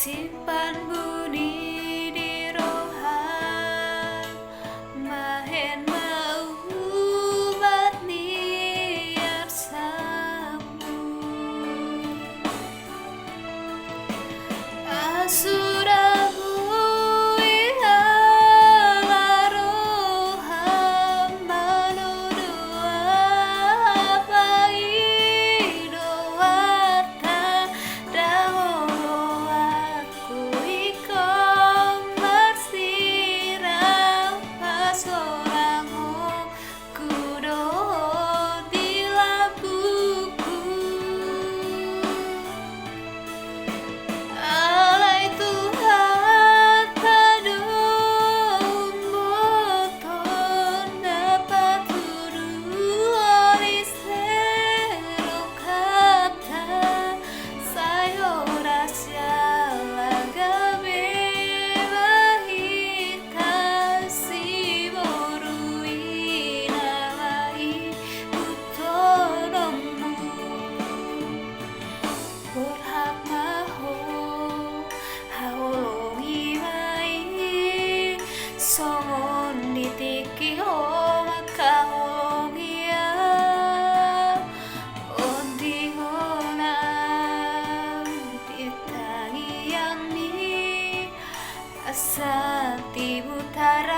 Simpan budi di rohan, mahen maubat niat sambung. Asuramu ihala rohan, manudua pai doata daholo aku ikon bersirah pasorango kudo di labuku. Alay Tuhan kadung boton dapat turu oli sero kata sayo rasya lagabe bahita si borui nalai utonomu berhak maho haolongi mai songon ditiki ho makaolongia ondi honam ditangi yang ni asa tibutara